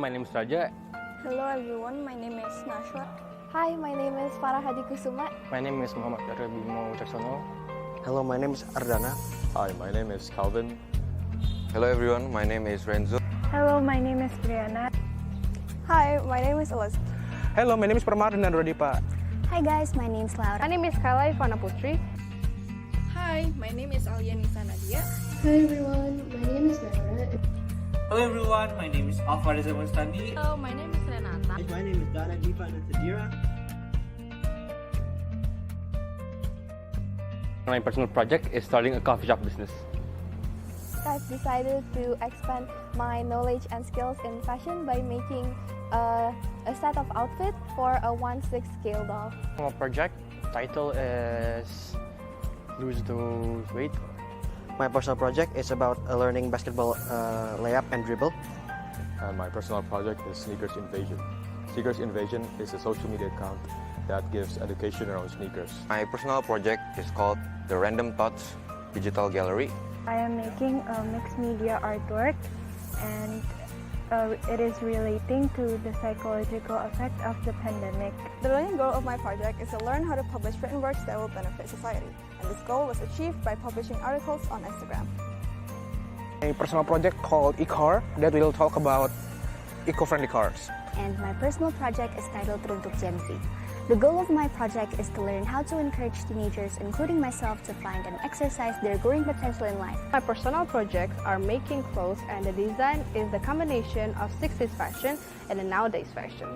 my name is Raja. Hello everyone, my name is Nashwa. Hi, my name is Farah Hadi Kusuma. My name is Muhammad Bimo Tersono. Hello, my name is Ardana. Hi, my name is Calvin. Hello everyone, my name is Renzo. Hello, my name is Brianna. Hi, my name is Elizabeth. Hello, my name is Parmardan Rodipa. Hi guys, my name is Laura. My name is Kala Ivana Putri. Hi, my name is Alia Nisa Nadia. Hi everyone, my name is Laura. Hello everyone, my name is Alfred Zamanstani. Hello, my name is Renata. My name is Dana Diva Natadira. My personal project is starting a coffee shop business. I've decided to expand my knowledge and skills in fashion by making a set of outfit for a 1/6 scale doll. My project title is Lose Those Weight. My personal project is about learning basketball layup and dribble. And my personal project is Sneakers Invasion. Sneakers Invasion is a social media account that gives education around sneakers. My personal project is called The Random Thoughts Digital Gallery. I am making a mixed media artwork, and it is relating to the psychological effect of the pandemic. The learning goal of my project is to learn how to publish written works that will benefit society, and this goal was achieved by publishing articles on Instagram. A personal project called e-car that will talk about eco-friendly cars. And my personal project is titled Teruntuk Gen Z. The goal of my project is to learn how to encourage teenagers, including myself, to find and exercise their growing potential in life. My personal projects are making clothes, and the design is the combination of 60s fashion and the nowadays fashion.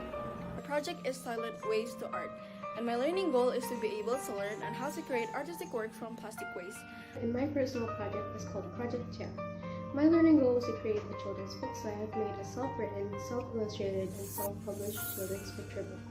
My project is titled Waste to Art, and my learning goal is to be able to learn on how to create artistic work from plastic waste. And my personal project is called Project Cikal. My learning goal is to create a children's book, so I have made a self-written, self-illustrated, and self-published children's picture book.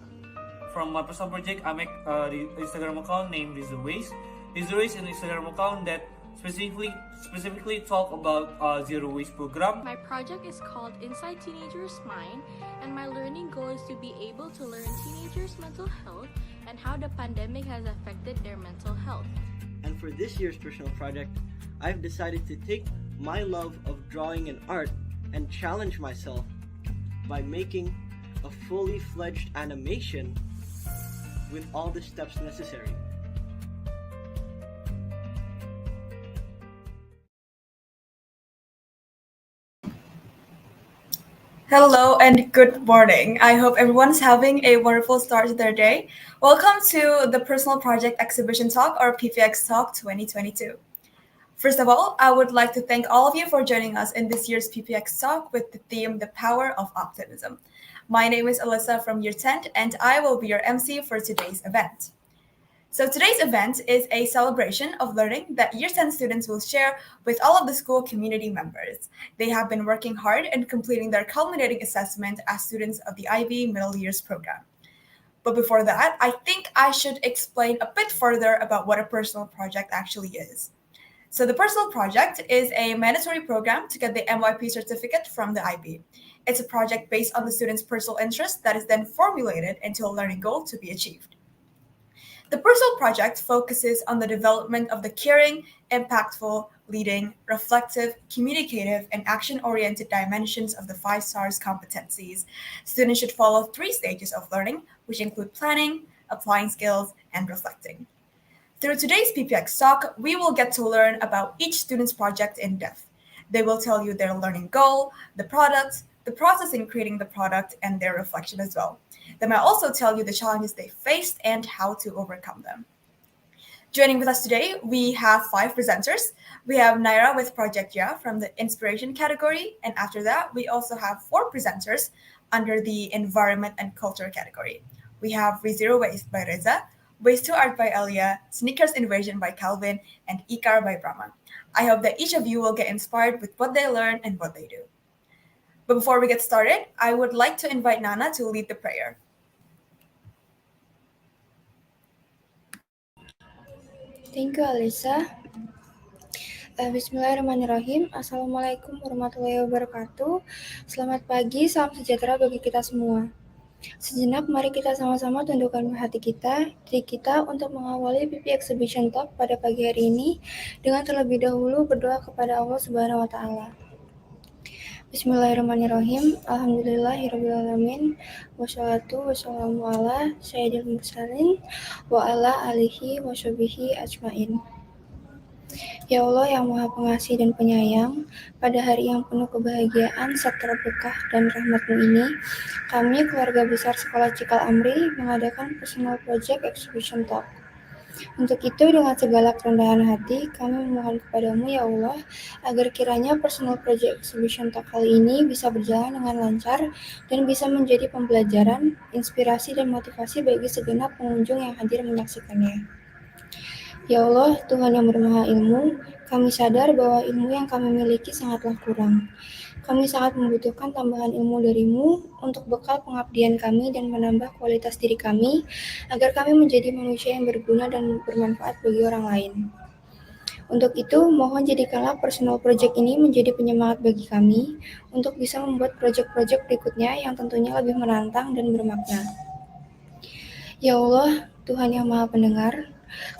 From my personal project, I make the Instagram account named Rizzo Waste. Rizzo Waste is an Instagram account that specifically talk about zero waste program. My project is called Inside Teenagers' Mind, and my learning goal is to be able to learn teenagers' mental health and how the pandemic has affected their mental health. And for this year's personal project, I've decided to take my love of drawing and art and challenge myself by making a fully fledged animation with all the steps necessary. Hello and good morning. I hope everyone's having a wonderful start to their day. Welcome to the Personal Project Exhibition Talk, or PPX Talk 2022. First of all, I would like to thank all of you for joining us in this year's PPX Talk with the theme, The Power of Optimism. My name is Alyssa from Year 10, and I will be your MC for today's event. So today's event is a celebration of learning that Year 10 students will share with all of the school community members. They have been working hard and completing their culminating assessment as students of the IB Middle Years program. But before that, I think I should explain a bit further about what a personal project actually is. So the personal project is a mandatory program to get the MYP certificate from the IB. It's a project based on the student's personal interest that is then formulated into a learning goal to be achieved. The personal project focuses on the development of the caring, impactful, leading, reflective, communicative, and action-oriented dimensions of the 5 STARS competencies. Students should follow 3 stages of learning, which include planning, applying skills, and reflecting. Through today's PPX Talk, we will get to learn about each student's project in depth. They will tell you their learning goal, the product, the process in creating the product, and their reflection as well. They might also tell you the challenges they faced and how to overcome them. Joining with us today, we have 5 presenters. We have Naira with Project Yeah from the Inspiration category, and after that, we also have 4 presenters under the Environment and Culture category. We have Zero Waste by Reza, Waste to Art by Elia, Sneakers Invasion by Calvin, and e-car by Brahma. I hope that each of you will get inspired with what they learn and what they do. But before we get started, I would like to invite Nana to lead the prayer. Thank you, Alisa. Bismillahirrahmanirrahim. Assalamualaikum warahmatullahi wabarakatuh. Selamat pagi, salam sejahtera bagi kita semua. Sejenak, mari kita sama-sama tundukkan hati kita, diri kita untuk mengawali PP Exhibition Talk pada pagi hari ini dengan terlebih dahulu berdoa kepada Allah Subhanahu wa Ta'ala. Bismillahirrahmanirrahim. Alhamdulillahirrabbilalamin. Wassalatu wassalamu ala sayyidil mursalin wa ala alihi wa sahbihi ajmain. Ya Allah yang Maha Pengasih dan Penyayang, pada hari yang penuh kebahagiaan serta berkah dan rahmat-Mu ini, kami keluarga besar Sekolah Cikal Amri mengadakan personal project exhibition talk. Untuk itu, dengan segala kerendahan hati, kami memohon kepadamu, ya Allah, agar kiranya personal project exhibition talk kali ini bisa berjalan dengan lancar dan bisa menjadi pembelajaran, inspirasi, dan motivasi bagi segenap pengunjung yang hadir menyaksikannya. Ya Allah, Tuhan yang bermaha ilmu, kami sadar bahwa ilmu yang kami miliki sangatlah kurang. Kami sangat membutuhkan tambahan ilmu darimu untuk bekal pengabdian kami dan menambah kualitas diri kami, agar kami menjadi manusia yang berguna dan bermanfaat bagi orang lain. Untuk itu, mohon jadikanlah personal project ini menjadi penyemangat bagi kami untuk bisa membuat project-project berikutnya yang tentunya lebih menantang dan bermakna. Ya Allah, Tuhan yang Maha Pendengar,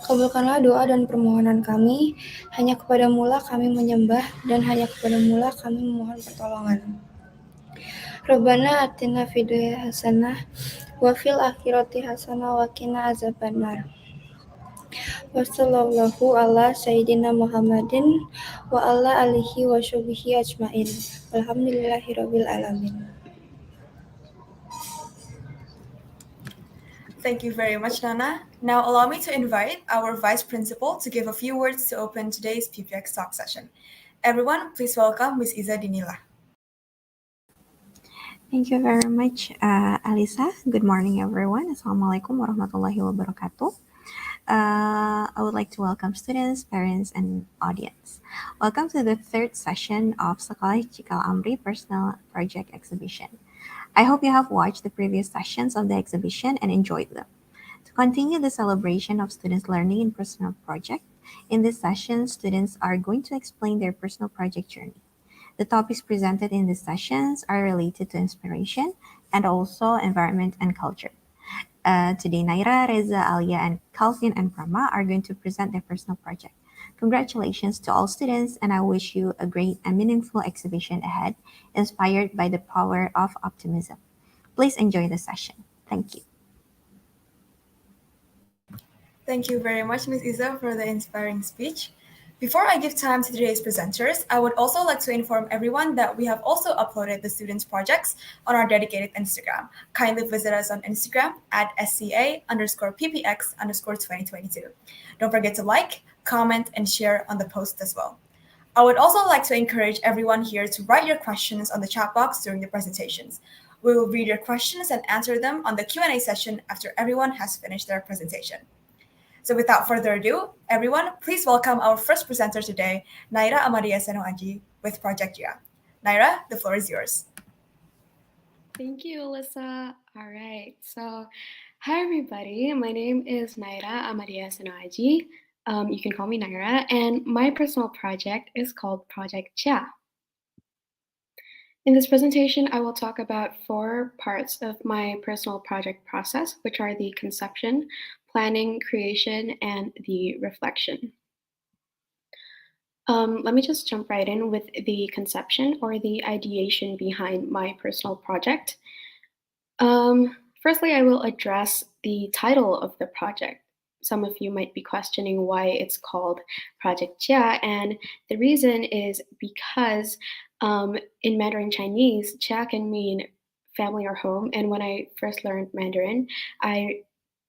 kabulkanlah doa dan permohonan kami. Hanya kepadamu lah kami menyembah dan hanya kepadamu lah kami memohon pertolongan. Rabbana atina fid dunya hasanah wa fil akhirati hasanah wa qina azabannar. Wassallallahu ala sayyidina Muhammadin wa ala alihi wa sahbihi ajmain. Alhamdulillahirabbil alamin. Thank you very much, Nana. Now allow me to invite our Vice Principal to give a few words to open today's PPX talk session. Everyone, please welcome Ms. Iza Dinila. Thank you very much, Alisa. Good morning, everyone. Assalamualaikum warahmatullahi wabarakatuh. I would like to welcome students, parents, and audience. Welcome to the third session of Sekolah Cikal Amri Personal Project Exhibition. I hope you have watched the previous sessions of the exhibition and enjoyed them. To continue the celebration of students' learning in personal project, in this session, students are going to explain their personal project journey. The topics presented in these sessions are related to inspiration and also environment and culture. Today, Naira, Reza, Alia, and Calvin and Prama are going to present their personal project. Congratulations to all students, and I wish you a great and meaningful exhibition ahead, inspired by the power of optimism. Please enjoy the session. Thank you. Thank you very much, Ms. Iza, for the inspiring speech. Before I give time to today's presenters, I would also like to inform everyone that we have also uploaded the students' projects on our dedicated Instagram. Kindly visit us on Instagram at SCA_PPX_2022. Don't forget to like, comment, and share on the post as well. I would also like to encourage everyone here to write your questions on the chat box during the presentations. We will read your questions and answer them on the Q&A session after everyone has finished their presentation. So without further ado, everyone, please welcome our first presenter today, Naira Amadia Senoaji with Project Gia. Naira, the floor is yours. Thank you, Alyssa. All right. So, hi, everybody. My name is Naira Amadia Senoaji. You can call me Naira. And my personal project is called Project Gia. In this presentation, I will talk about 4 parts of my personal project process, which are the conception, planning, creation, and the reflection. Let me just jump right in with the conception or the ideation behind my personal project. Firstly, I will address the title of the project. Some of you might be questioning why it's called Project Jia, and the reason is because in Mandarin Chinese, Jia can mean family or home, and when I first learned Mandarin,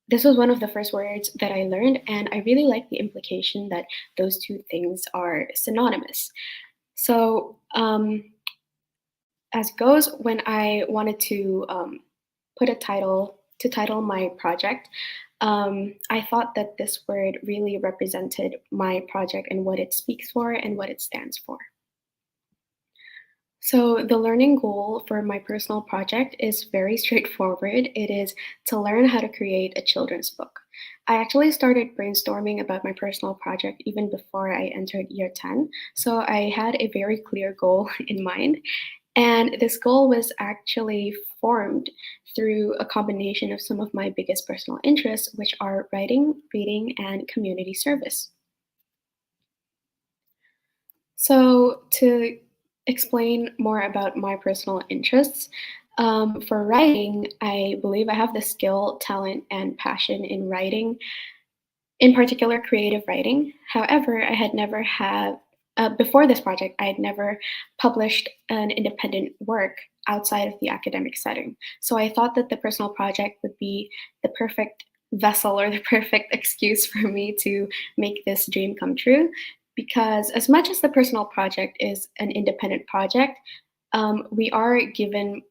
this was one of the first words that I learned, and I really like the implication that those two things are synonymous. So, as it goes, when I wanted to put a title to title my project, I thought that this word really represented my project and what it speaks for and what it stands for. So the learning goal for my personal project is very straightforward. It is to learn how to create a children's book. I actually started brainstorming about my personal project even before I entered year 10, so I had a very clear goal in mind. And this goal was actually formed through a combination of some of my biggest personal interests, which are writing, reading, and community service. So to explain more about my personal interests. For writing, I believe I have the skill, talent, and passion in writing, in particular creative writing. However, I had never had before this project, I had never published an independent work outside of the academic setting. So I thought that the personal project would be the perfect vessel or the perfect excuse for me to make this dream come true. Because as much as the personal project is an independent project, we are given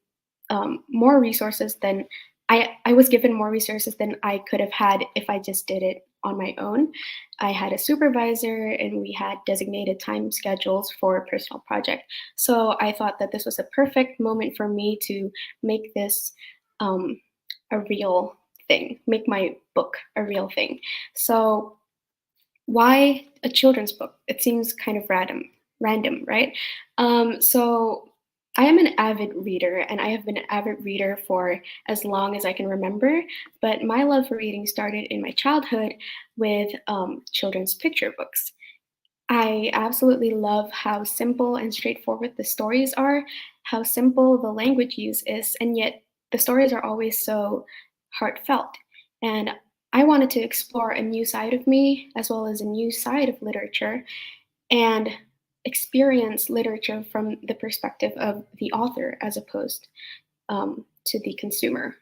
more resources than I was given more resources than I could have had if I just did it on my own. I had a supervisor and we had designated time schedules for a personal project. So I thought that this was a perfect moment for me to make this a real thing, make my book a real thing. So why a children's book? It seems kind of random, right? So I am an avid reader, and I have been an avid reader for as long as I can remember. But my love for reading started in my childhood with children's picture books. I absolutely love how simple and straightforward the stories are, how simple the language use is, and yet the stories are always so heartfelt. And I wanted to explore a new side of me, as well as a new side of literature, and experience literature from the perspective of the author as opposed to the consumer.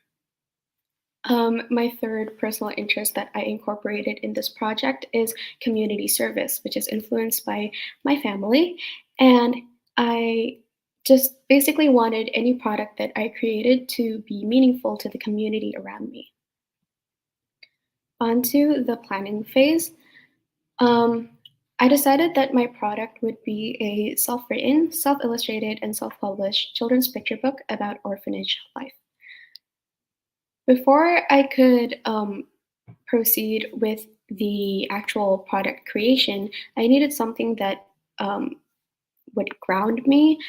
My third personal interest that I incorporated in this project is community service, which is influenced by my family. And I just basically wanted any product that I created to be meaningful to the community around me. Onto the planning phase. I decided that my product would be a self-written, self-illustrated, and self-published children's picture book about orphanage life. Before I could proceed with the actual product creation, I needed something that would ground me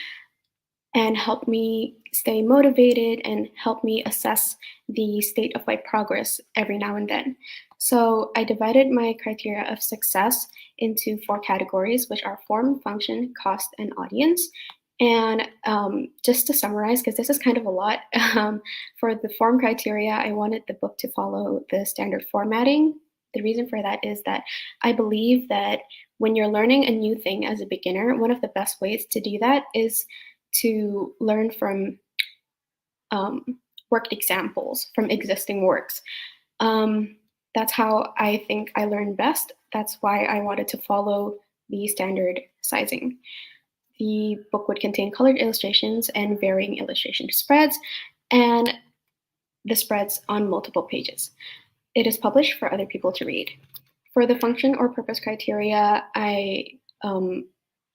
and help me stay motivated and help me assess the state of my progress every now and then. So I divided my criteria of success into 4 categories, which are form, function, cost, and audience. And just to summarize, because this is kind of a lot, for the form criteria, I wanted the book to follow the standard formatting. The reason for that is that I believe that when you're learning a new thing as a beginner, one of the best ways to do that is to learn from worked examples, from existing works. That's how I think I learn best. That's why I wanted to follow the standard sizing. The book would contain colored illustrations and varying illustration spreads, and the spreads on multiple pages. It is published for other people to read. For the function or purpose criteria, I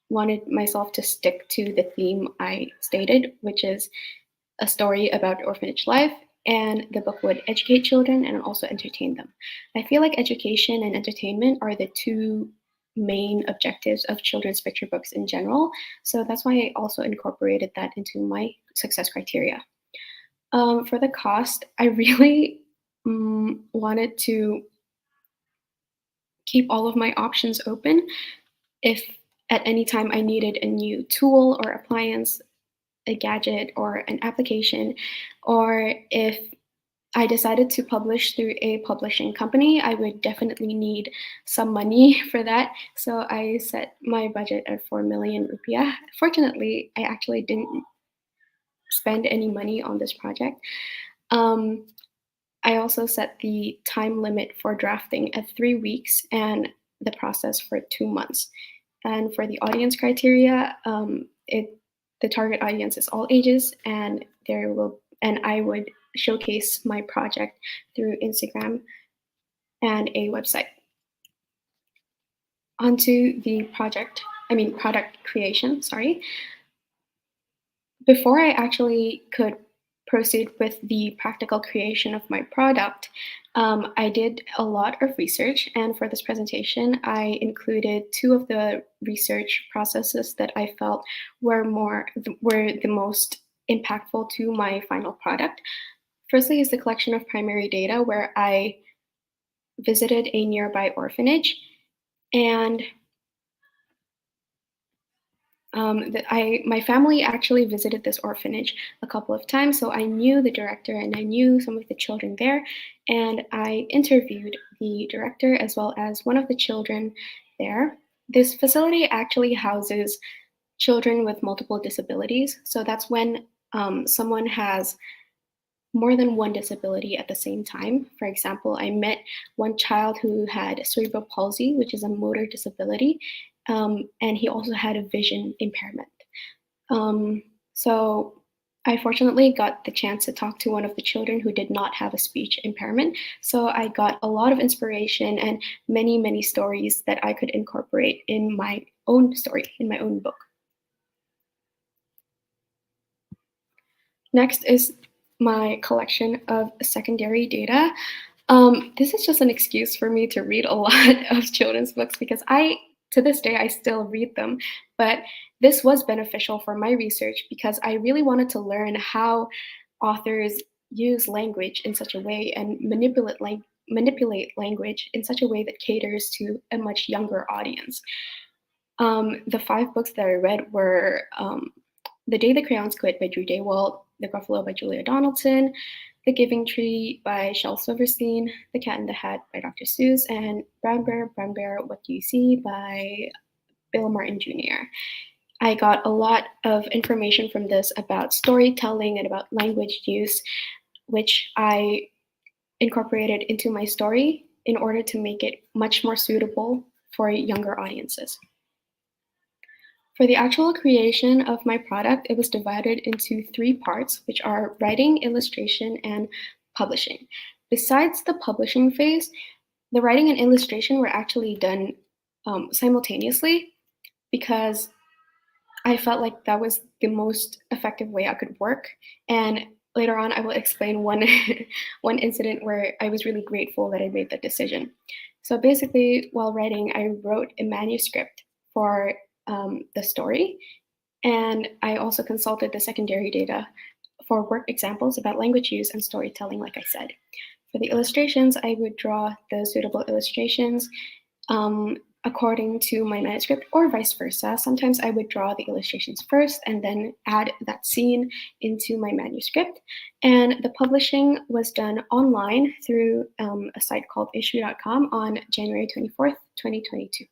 wanted myself to stick to the theme I stated, which is a story about orphanage life, and the book would educate children and also entertain them. I feel like education and entertainment are the 2 main objectives of children's picture books in general, so that's why I also incorporated that into my success criteria. For the cost, I really wanted to keep all of my options open. If at any time I needed a new tool or appliance, a gadget or an application, or if I decided to publish through a publishing company, I would definitely need some money for that. So I set my budget at 4 million rupiah. Fortunately, I actually didn't spend any money on this project. I also set the time limit for drafting at 3 weeks and the process for 2 months. And for the audience criteria, the target audience is all ages, and I would showcase my project through Instagram and a website. Onto the product creation, sorry. Before I actually could proceed with the practical creation of my product, I did a lot of research, and for this presentation, I included 2 of the research processes that I felt were the most impactful to my final product. Firstly is the collection of primary data, where I visited a nearby orphanage and My family actually visited this orphanage a couple of times, so I knew the director and I knew some of the children there, and I interviewed the director as well as one of the children there. This facility actually houses children with multiple disabilities, so that's when someone has more than one disability at the same time. For example, I met one child who had cerebral palsy, which is a motor disability, and he also had a vision impairment. So I fortunately got the chance to talk to one of the children who did not have a speech impairment. So I got a lot of inspiration and many, many stories that I could incorporate in my own story, in my own book. Next is my collection of secondary data. This is just an excuse for me to read a lot of children's books because to this day, I still read them. But this was beneficial for my research because I really wanted to learn how authors use language in such a way and manipulate language in such a way that caters to a much younger audience. The 5 books that I read were The Day the Crayons Quit by Drew Daywalt, The Gruffalo by Julia Donaldson, The Giving Tree by Shel Silverstein, The Cat in the Hat by Dr. Seuss, and Brown Bear, What Do You See by Bill Martin Jr. I got a lot of information from this about storytelling and about language use, which I incorporated into my story in order to make it much more suitable for younger audiences. For the actual creation of my product, it was divided into 3 parts, which are writing, illustration, and publishing. Besides the publishing phase, the writing and illustration were actually done simultaneously because I felt like that was the most effective way I could work. And later on, I will explain one incident where I was really grateful that I made that decision. So basically, while writing, I wrote a manuscript for the story, and I also consulted the secondary data for work examples about language use and storytelling, like I said. For the illustrations, I would draw the suitable illustrations according to my manuscript, or vice versa. Sometimes I would draw the illustrations first and then add that scene into my manuscript. And the publishing was done online through a site called issue.com on January 24th, 2022.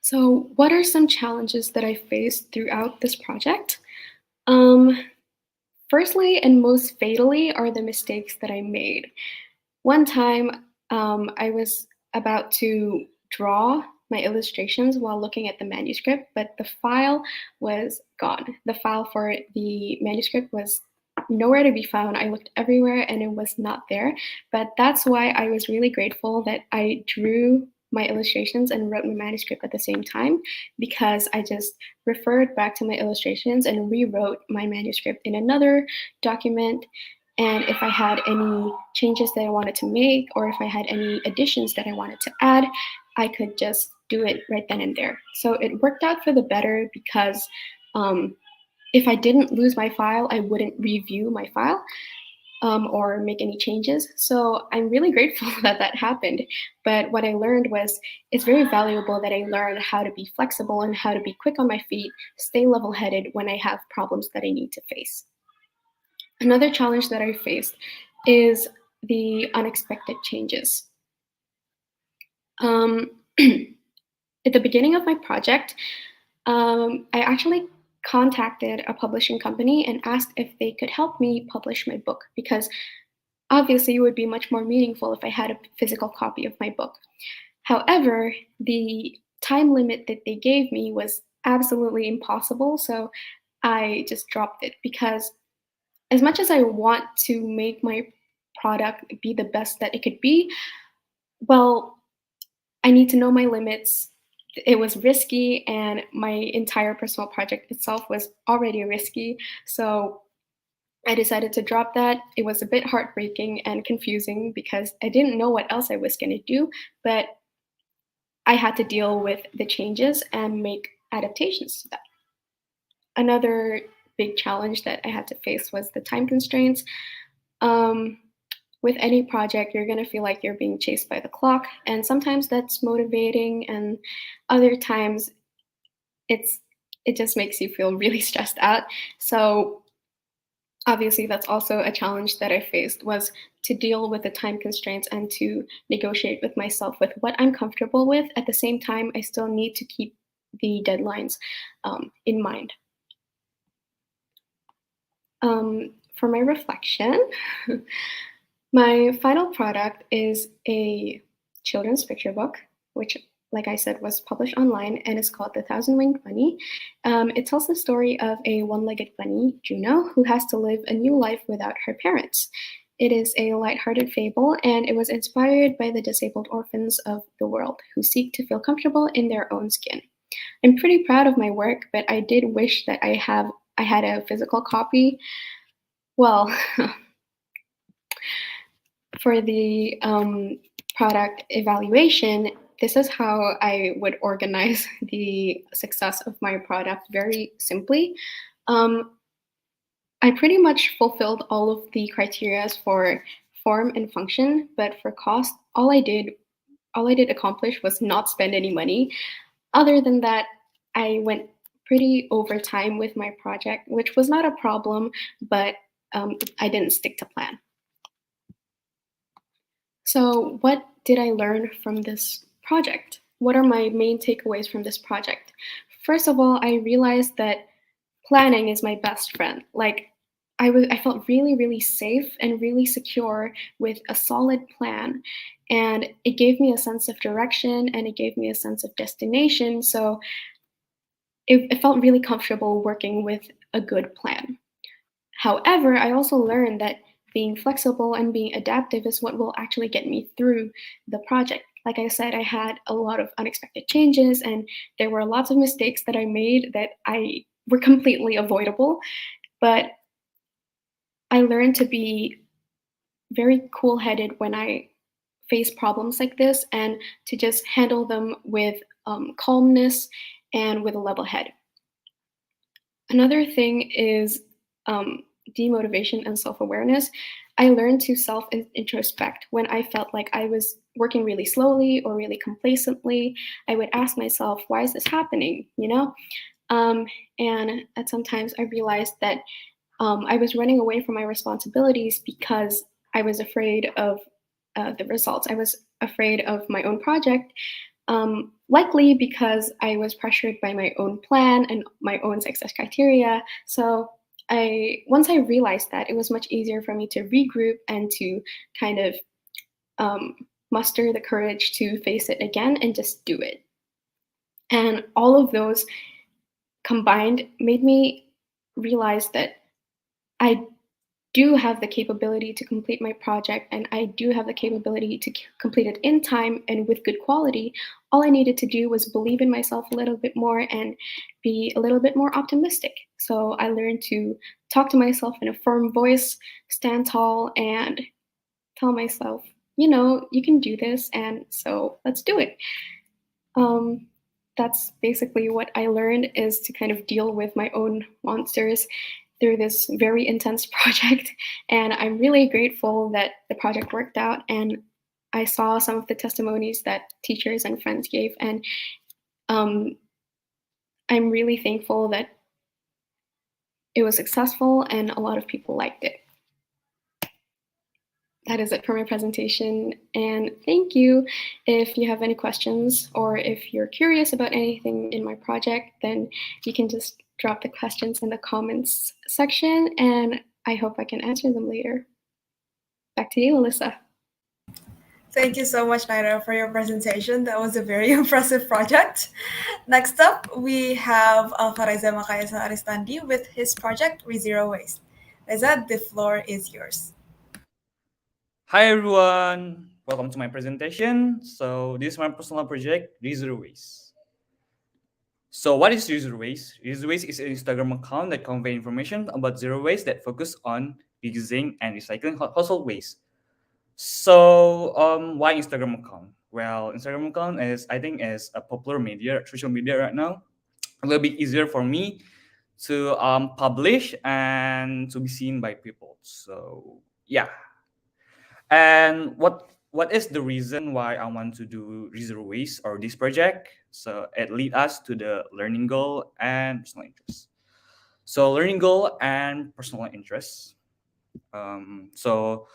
So what are some challenges that I faced throughout this project? Firstly, and most fatally, are the mistakes that I made. One time, I was about to draw my illustrations while looking at the manuscript, but the file was gone. The file for the manuscript was nowhere to be found. I looked everywhere and it was not there. But that's why I was really grateful that I drew my illustrations and wrote my manuscript at the same time, because I just referred back to my illustrations and rewrote my manuscript in another document. And if I had any changes that I wanted to make, or if I had any additions that I wanted to add, I could just do it right then and there. So it worked out for the better because if I didn't lose my file, I wouldn't review my file or make any changes. So I'm really grateful that that happened. But what I learned was it's very valuable that I learn how to be flexible and how to be quick on my feet, stay level-headed when I have problems that I need to face. Another challenge that I faced is the unexpected changes. At the beginning of my project, I actually contacted a publishing company and asked if they could help me publish my book, because obviously it would be much more meaningful if I had a physical copy of my book. However, the time limit that they gave me was absolutely impossible, so I just dropped it, because as much as I want to make my product be the best that it could be, well, I need to know my limits. It was risky, and my entire personal project itself was already risky. So I decided to drop that. It was a bit heartbreaking and confusing because I didn't know what else I was going to do, but I had to deal with the changes and make adaptations to that. Another big challenge that I had to face was the time constraints. With any project, you're going to feel like you're being chased by the clock, and sometimes that's motivating, and other times it just makes you feel really stressed out. So obviously that's also a challenge that I faced, was to deal with the time constraints and to negotiate with myself with what I'm comfortable with. At the same time, I still need to keep the deadlines in mind. For my reflection, my final product is a children's picture book, which, like I said, was published online, and it's called The Thousand Winged Bunny. It tells the story of a one-legged bunny, Juno, who has to live a new life without her parents. It is a lighthearted fable, and it was inspired by the disabled orphans of the world who seek to feel comfortable in their own skin. I'm pretty proud of my work, but I did wish that I had a physical copy. Well, for the product evaluation, this is how I would organize the success of my product very simply. I pretty much fulfilled all of the criteria for form and function, but for cost, all I did accomplish was not spend any money. Other than that, I went pretty over time with my project, which was not a problem, but I didn't stick to plan. So what did I learn from this project? What are my main takeaways from this project? First of all, I realized that planning is my best friend. Like, I felt really, really safe and really secure with a solid plan. And it gave me a sense of direction and it gave me a sense of destination. So it felt really comfortable working with a good plan. However, I also learned that being flexible and being adaptive is what will actually get me through the project. Like I said, I had a lot of unexpected changes and there were lots of mistakes that I made that were completely avoidable. But I learned to be very cool-headed when I face problems like this and to just handle them with calmness and with a level head. Another thing is demotivation and self-awareness. I learned to self-introspect when I felt like I was working really slowly or really complacently. I would ask myself, why is this happening? You know? And at sometimes I realized that I was running away from my responsibilities because I was afraid of the results. I was afraid of my own project, likely because I was pressured by my own plan and my own success criteria. So once I realized that, it was much easier for me to regroup and to kind of muster the courage to face it again and just do it. And all of those combined made me realize that I do have the capability to complete my project and I do have the capability to complete it in time and with good quality. All I needed to do was believe in myself a little bit more and be a little bit more optimistic. So I learned to talk to myself in a firm voice, stand tall, and tell myself, you know, you can do this, and so let's do it. That's basically what I learned, is to kind of deal with my own monsters through this very intense project. And I'm really grateful that the project worked out, and I saw some of the testimonies that teachers and friends gave, and I'm really thankful that it was successful and a lot of people liked it. That is it for my presentation, and thank you. If you have any questions or if you're curious about anything in my project, then you can just drop the questions in the comments section, and I hope I can answer them later. Back to you, Alyssa. Thank you so much, Naira, for your presentation. That was a very impressive project. Next up, we have Reza Makayasa Aristandi with his project, Zero Waste. Reza, the floor is yours. Hi everyone, welcome to my presentation. So this is my personal project, Zero Waste. So what is Zero Waste? Zero Waste is an Instagram account that convey information about zero waste that focus on reusing and recycling household waste. So why Instagram account? Well, Instagram account is, I think, is a popular media, social media right now. A little bit easier for me to publish and to be seen by people. So yeah. And what what is the reason why I want to do zero waste or this project? So it lead us to the learning goal and personal interest. So learning goal and personal interest. So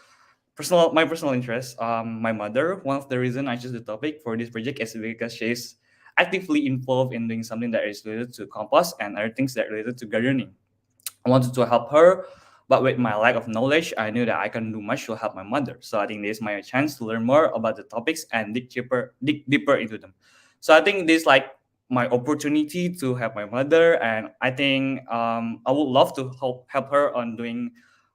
my personal interest, my mother, one of the reason I chose the topic for this project is because she's actively involved in doing something that is related to compost and other things that are related to gardening. I wanted to help her, but with my lack of knowledge, I knew that I can do much to help my mother. So I think this is my chance to learn more about the topics and dig deeper into them. So I think this like my opportunity to help my mother, and I think I would love to help her on doing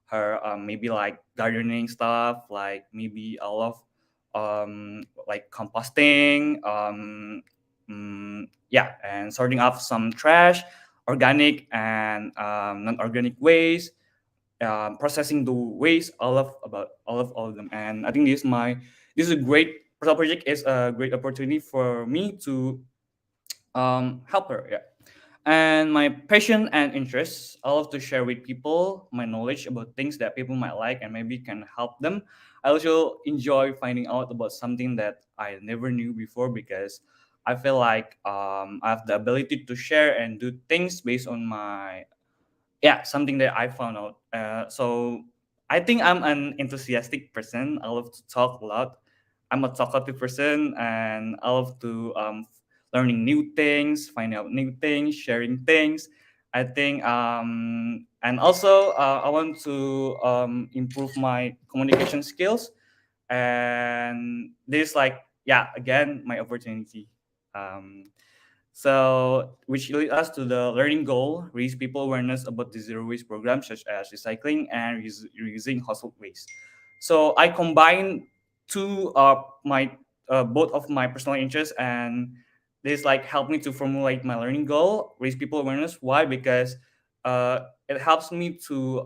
her maybe like gardening stuff, like maybe I love like composting, yeah, and sorting off some trash, organic and non-organic waste, processing the waste, all of them. And I think this is a great personal project is a great opportunity for me to help her. Yeah. And my passion and interests, I love to share with people my knowledge about things that people might like and maybe can help them. I also enjoy finding out about something that I never knew before because I feel like I have the ability to share and do things based on my yeah something that I found out. So I think I'm an enthusiastic person. I love to talk a lot. I'm a talkative person, and I love to learning new things, finding out new things, sharing things. I think, and also I want to improve my communication skills, and this like yeah again my opportunity. Um, so, which lead us to the learning goal, raise people awareness about the zero waste programs such as recycling and reusing household waste. So I combine two my both of my personal interests, and this like helped me to formulate my learning goal, raise people awareness. Why? Because it helps me to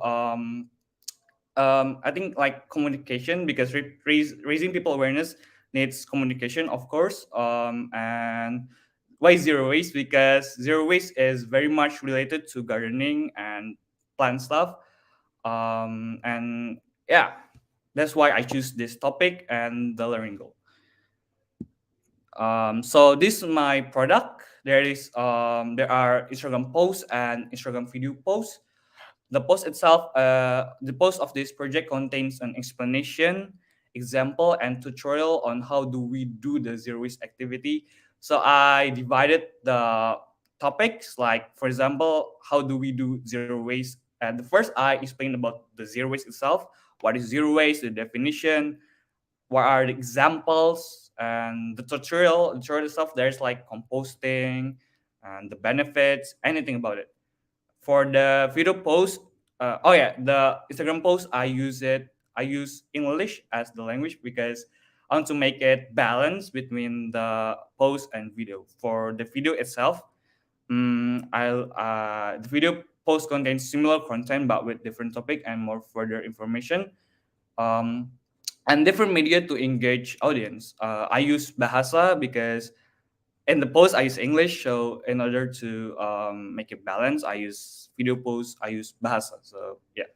I think like communication because raising people awareness needs communication, of course. And why zero waste? Because zero waste is very much related to gardening and plant stuff. And yeah, that's why I choose this topic and the learning goal. So this is my product. There are Instagram posts and Instagram video posts. The post itself, the post of this project contains an explanation, example, and tutorial on how do we do the zero waste activity. So I divided the topics, like for example, how do we do zero waste? And the first I explained about the zero waste itself. What is zero waste? The definition. What are the examples? And the tutorial itself. There's like composting and the benefits, anything about it. For the video post, oh yeah, the Instagram post I use English as the language because I want to make it balance between the post and video. For the video itself, the video post contains similar content but with different topic and more further information, um, and different media to engage audience. I use Bahasa because in the post I use English, so in order to make it balance, I use video post, I use Bahasa. So yeah.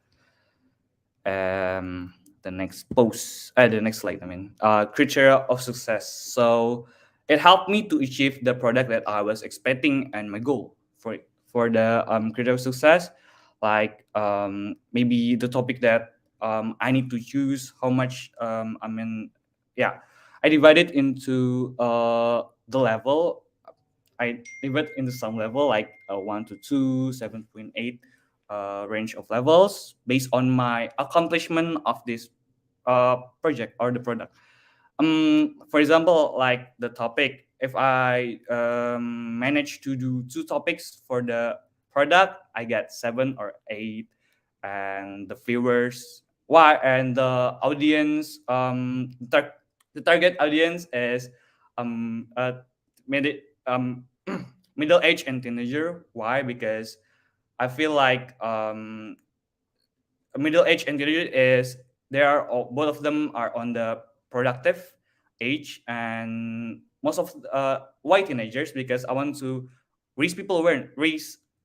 The next post, the next slide. I mean, criteria of success. So it helped me to achieve the product that I was expecting and my goal for it. For the criteria of success, like maybe the topic that I need to choose, how much I mean, yeah, I divided into the level. I divide into some level like 1 to 2, 7.8 range of levels based on my accomplishment of this project or the product. For example, like the topic, if I manage to do two topics for the product, I get 7 or 8, and the viewers, why, and the audience, the target audience is mid middle age and teenager. Why? Because I feel like middle age and teenager is both of them are on the productive age, and most of why teenagers, because I want to raise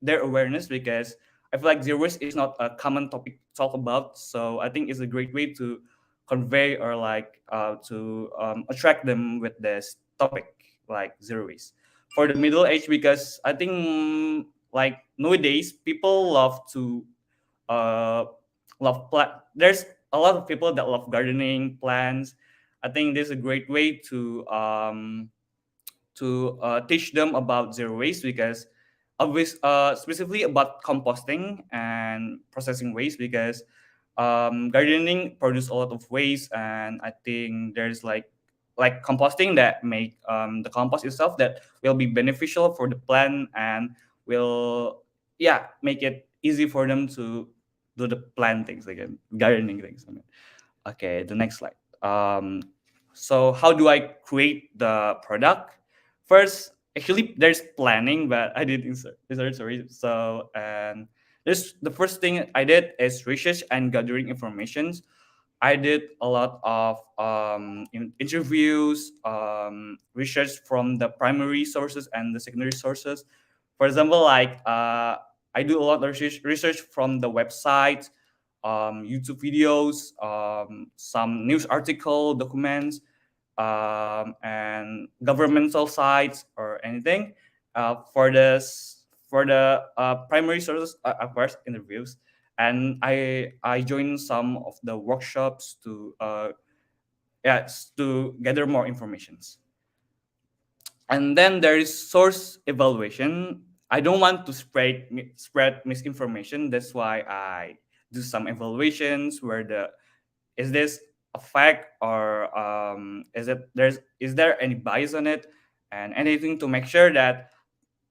their awareness, because I feel like zero waste is not a common topic to talk about. So I think it's a great way to convey or like to attract them with this topic like zero waste. For the middle age, because I think like nowadays people love to uh, there's a lot of people that love gardening plants. I think this is a great way to teach them about zero waste because specifically about composting and processing waste because gardening produce a lot of waste and I think there's like composting that make the compost itself that will be beneficial for the plant and will make it easy for them to do the plant things again gardening things. I mean. Okay, the next slide. So how do I create the product? First, actually, there's planning, but I did research. Sorry. So, and this the first thing I did is research and gathering informations. I did a lot of interviews, research from the primary sources and the secondary sources. For example, like I do a lot of research from the website, YouTube videos, some news article, documents, and governmental sites or anything. For the primary sources, of course, interviews, and I joined some of the workshops to gather more informations. And then there is source evaluation. I don't want to spread misinformation. That's why I do some evaluations where the is this a fact or is there any bias on it and anything to make sure that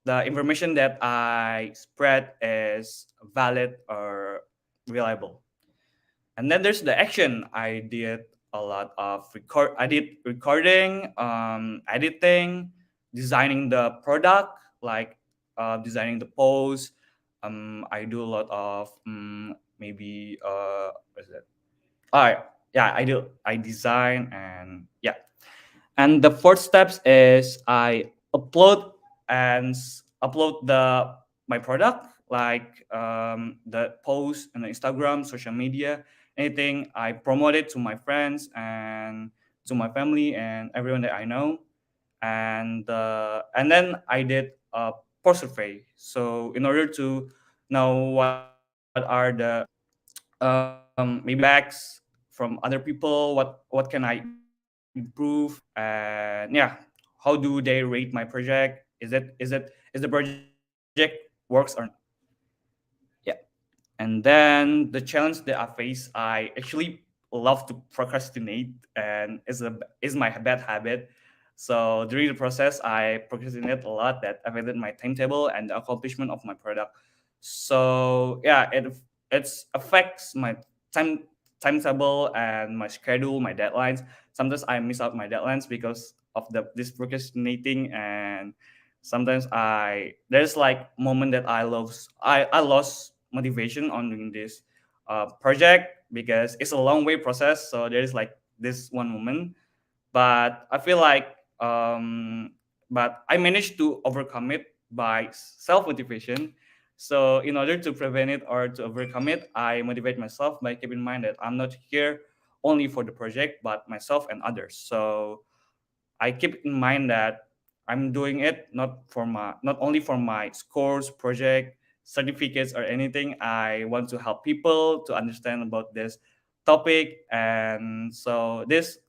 the information that I spread is valid or reliable. And then there's the action. I did a lot of I did recording, editing, designing the product, like designing the post. I do a lot of maybe what is that? Yeah, I do. I design and yeah. And the fourth steps is I upload the my product like the post on Instagram, social media, anything. I promote it to my friends and to my family and everyone that I know, and then I did a post survey. So in order to know what are the maybe feedbacks from other people, what can I improve, and yeah, how do they rate my project? Is the project works or not? Yeah. And then the challenge that I face, I actually love to procrastinate, and is my bad habit. So during the process, I procrastinate a lot that affected my timetable and the accomplishment of my product. So yeah, it affects my time timetable and my schedule, my deadlines. Sometimes I miss out my deadlines because of this procrastinating, and sometimes there's like moment that I lost motivation on doing this project because it's a long way process. So there's like this one moment, but I feel like but I managed to overcome it by self motivation. So in order to prevent it or to overcome it, I motivate myself by keeping in mind that I'm not here only for the project but myself and others. So I keep in mind that I'm doing it not only for my scores, project, certificates, or anything. I want to help people to understand about this topic, and so this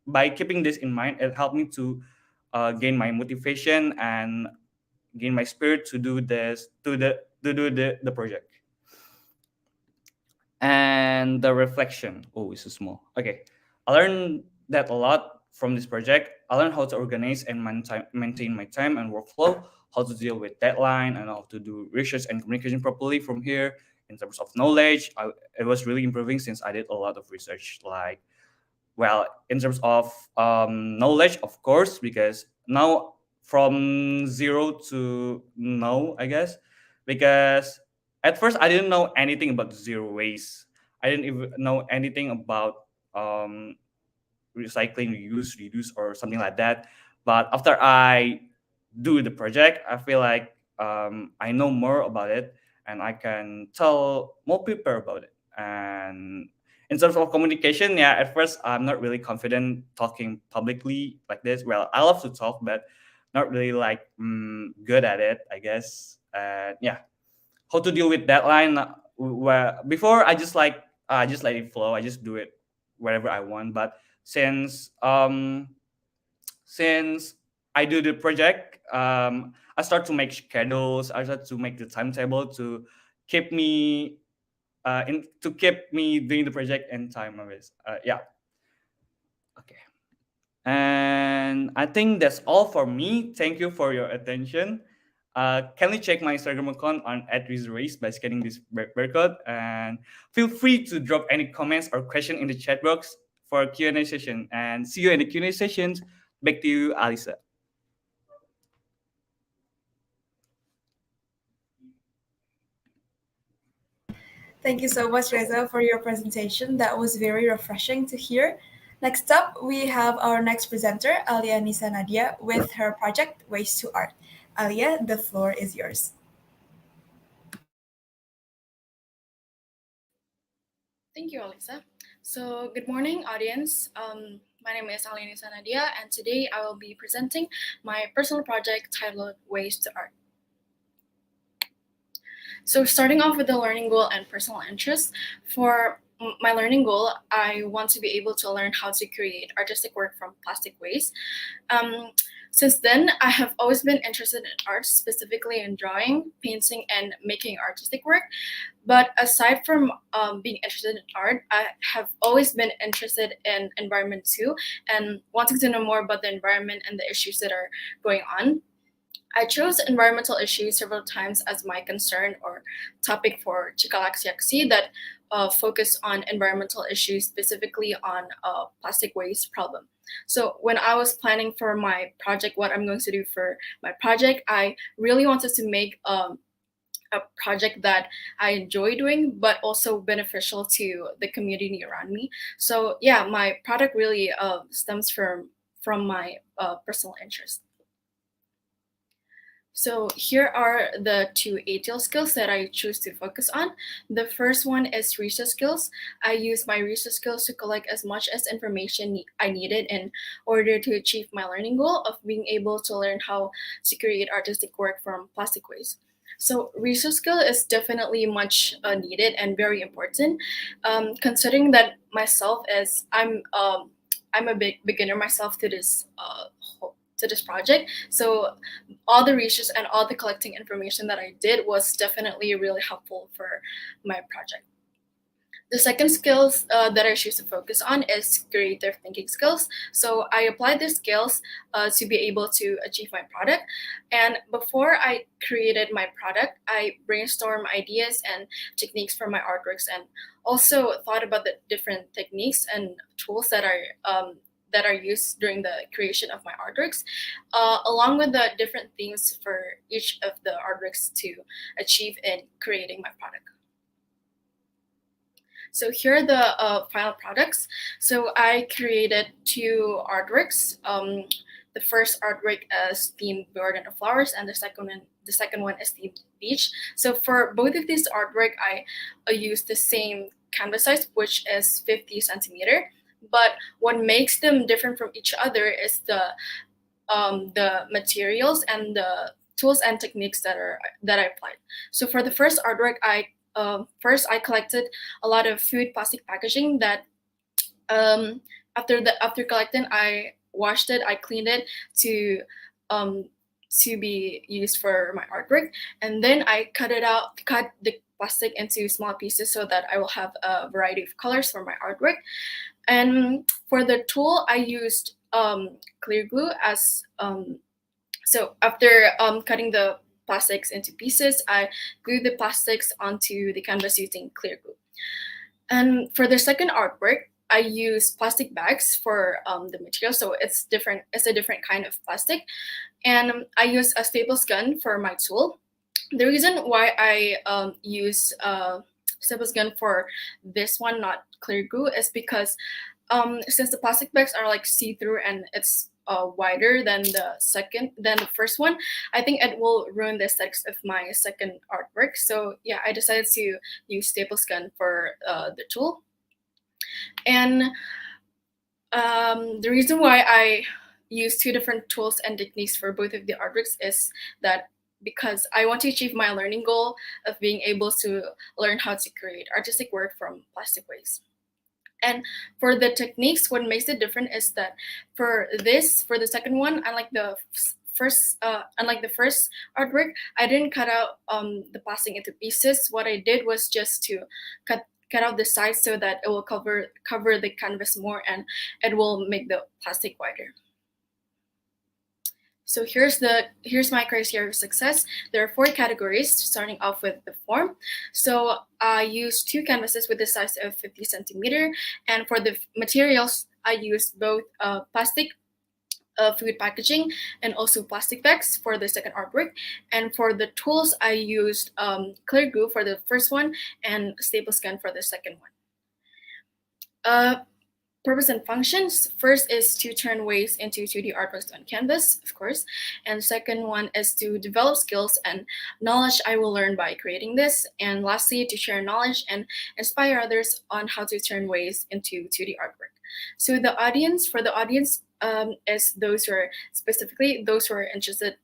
by keeping this in mind, it helped me to gain my motivation and gain my spirit to do this to do the project. And the reflection. Oh, it's so small. Okay, I learned that a lot from this project. I learned how to organize and maintain my time and workflow, how to deal with deadline, and how to do research and communication properly from here. In terms of knowledge, it was really improving since I did a lot of research. Like, well, in terms of knowledge, of course, because now from zero to no, I guess, because at first I didn't know anything about zero waste. I didn't even know anything about um, recycling, reuse, reduce, or something like that. But after I do the project, I feel like I know more about it and I can tell more people about it. And In terms of communication, yeah, at first I'm not really confident talking publicly like this. Well, I love to talk, but not really like good at it, I guess. And yeah, how to deal with deadline? Where before I just let it flow. I just do it wherever I want. But since since I do the project, I start to make schedules. I start to make the timetable to keep me to keep me doing the project in time always. Yeah. Okay. And I think that's all for me. Thank you for your attention. Kindly check my Instagram account on @ReasoRace by scanning this barcode, and feel free to drop any comments or question in the chat box for a Q&A session. And see you in the Q&A sessions. Back to you, Alisa. Thank you so much, Reza, for your presentation. That was very refreshing to hear. Next up, we have our next presenter, Alia Nisa Nadia, with her project Ways to Art. Alia, the floor is yours. Thank you, Alexa. So, good morning, audience. My name is Alia Nisa Nadia, and today I will be presenting my personal project titled Ways to Art. So starting off with the learning goal and personal interest, for my learning goal, I want to be able to learn how to create artistic work from plastic waste. Since then, I have always been interested in art, specifically in drawing, painting, and making artistic work. But aside from being interested in art, I have always been interested in environment too, and wanting to know more about the environment and the issues that are going on. I chose environmental issues several times as my concern or topic for Cikal that focus on environmental issues, specifically on plastic waste problem. So when I was planning for my project, what I'm going to do for my project, I really wanted to make a project that I enjoy doing, but also beneficial to the community around me. So yeah, my product really stems from my personal interest. So here are the two ATL skills that I choose to focus on. The first one is research skills. I use my research skills to collect as much as information I needed in order to achieve my learning goal of being able to learn how to create artistic work from plastic waste. So research skill is definitely much needed and very important, considering that myself as I'm a big beginner myself to this project. So all the research and all the collecting information that I did was definitely really helpful for my project. The second skills that I choose to focus on is creative thinking skills. So I applied these skills to be able to achieve my product. And before I created my product, I brainstormed ideas and techniques for my artworks, and also thought about the different techniques and tools that are used during the creation of my artworks, along with the different themes for each of the artworks to achieve in creating my product. So here are the final products. So I created two artworks. The first artwork is themed garden of flowers, and the second one is themed beach. So for both of these artwork, I used the same canvas size, which is 50 centimeter. But what makes them different from each other is the materials and the tools and techniques that I applied. So for the first artwork, I collected a lot of food plastic packaging that after collecting, I washed it, I cleaned it to be used for my artwork, and then I cut the plastic into small pieces so that I will have a variety of colors for my artwork. And for the tool, I used clear glue as so after cutting the plastics into pieces, I glued the plastics onto the canvas using clear glue. And for the second artwork, I used plastic bags for the material, so it's different. It's a different kind of plastic, and I used a staples gun for my tool. The reason why I use staples gun for this one, not clear glue, is because since the plastic bags are like see-through and it's wider than the first one, I think it will ruin the aesthetics of my second artwork. So yeah, I decided to use staples gun for the tool. And the reason why I use two different tools and techniques for both of the artworks is that because I want to achieve my learning goal of being able to learn how to create artistic work from plastic waste. And for the techniques, what makes it different is that for the second one, unlike the first artwork, I didn't cut out the plastic into pieces. What I did was just to cut out the sides so that it will cover the canvas more and it will make the plastic wider. So here's my criteria of success. There are 4 categories, starting off with the form. So I used 2 canvases with the size of 50 centimeter, and for the materials, I used both plastic food packaging and also plastic bags for the second artwork. And for the tools, I used clear glue for the first one and staples gun for the second one. Purpose and functions. First is to turn waste into 2D artworks on canvas, of course. And second one is to develop skills and knowledge I will learn by creating this. And lastly, to share knowledge and inspire others on how to turn waste into 2D artwork. So the audience is those who are interested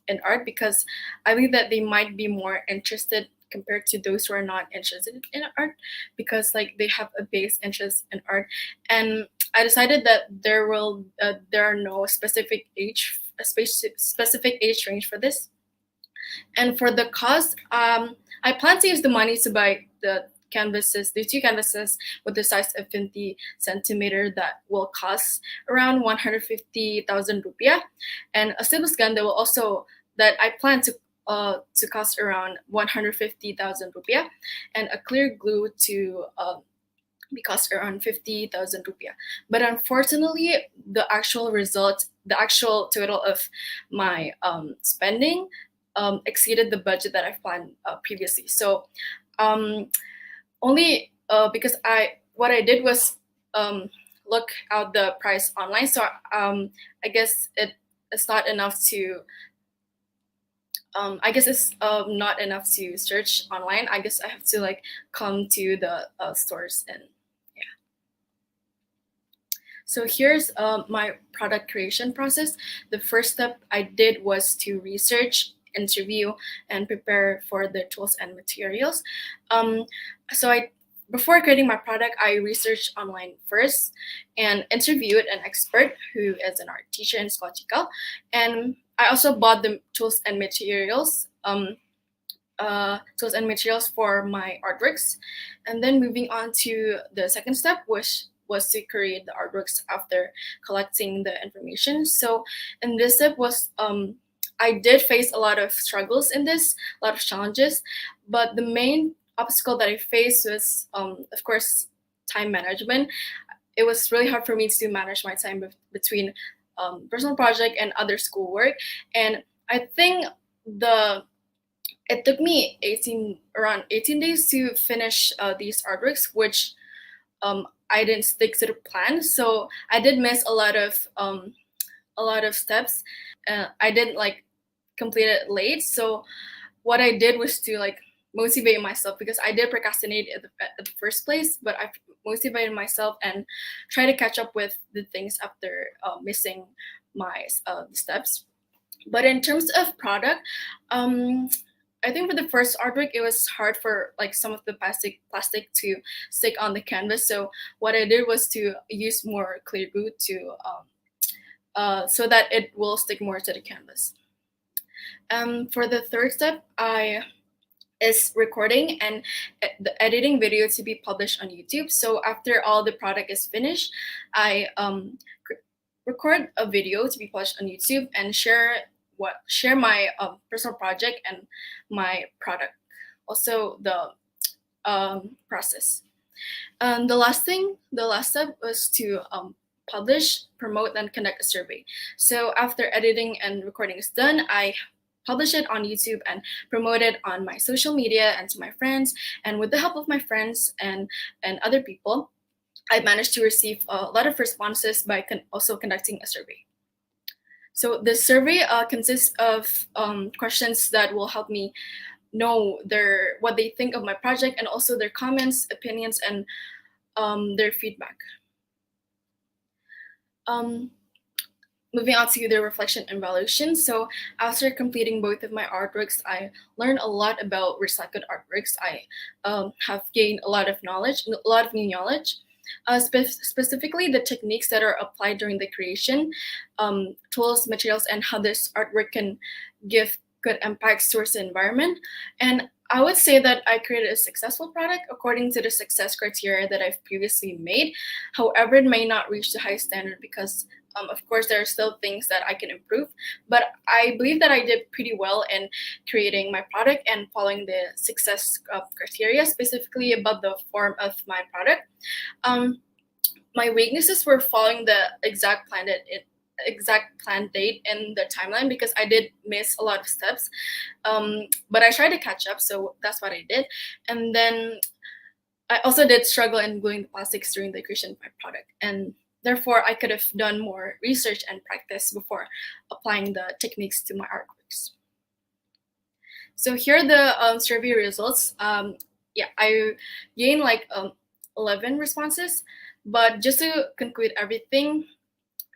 in art, because I believe that they might be more interested compared to those who are not interested in art, because like they have a base interest in art. And I decided that there are no specific age range for this. And for the cost, I plan to use the money to buy the 2 canvases with the size of 50 centimeter that will cost around 150,000 rupiah, and a staples gun that I plan to cost around 150,000 rupiah, and a clear glue to be cost around 50,000 rupiah. But unfortunately, the actual total of my spending exceeded the budget that I've planned previously. So only because what I did was look out the price online. So I guess it's not enough to. It's not enough to search online. I guess I have to like come to the stores, and yeah. So here's my product creation process. The first step I did was to research, interview, and prepare for the tools and materials. Before creating my product, I researched online first and interviewed an expert who is an art teacher in Sekolah Cikal. And I also bought the tools and materials for my artworks. And then moving on to the second step, which was to create the artworks after collecting the information. So in this step I did face a lot of struggles in this, a lot of challenges, but the main obstacle that I faced was, of course, time management. It was really hard for me to manage my time between personal project and other schoolwork, and I think it took me around 18 days to finish these artworks, which I didn't stick to the plan. So I did miss a lot of steps. I didn't complete it late. So what I did was to motivate myself, because I did procrastinate at the first place, but I motivated myself and try to catch up with the things after missing my steps. But in terms of product, I think for the first artwork, it was hard for some of the plastic to stick on the canvas. So what I did was to use more clear glue to so that it will stick more to the canvas. For the third step, is recording and the editing video to be published on YouTube. So after all the product is finished, I record a video to be published on YouTube and share my personal project and my product. Also the process. The last step was to publish, promote, and conduct a survey. So after editing and recording is done, I publish it on YouTube and promote it on my social media and to my friends. And with the help of my friends and other people, I managed to receive a lot of responses by also conducting a survey. So the survey consists of questions that will help me know what they think of my project, and also their comments, opinions, and their feedback. Moving on to the reflection and evaluation. So after completing both of my artworks, I learned a lot about recycled artworks. I have gained a lot of knowledge, a lot of new knowledge, specifically the techniques that are applied during the creation, tools, materials, and how this artwork can give good impacts towards the environment. And I would say that I created a successful product according to the success criteria that I've previously made. However, it may not reach the high standard because of course, there are still things that I can improve, but I believe that I did pretty well in creating my product and following the success criteria, specifically about the form of my product. My weaknesses were following the exact planned date in the timeline because I did miss a lot of steps, but I tried to catch up, so that's what I did. And then I also did struggle in gluing the plastics during the creation of my product, and therefore, I could have done more research and practice before applying the techniques to my artworks. So here are the survey results. Yeah, I gained like 11 responses, but just to conclude everything,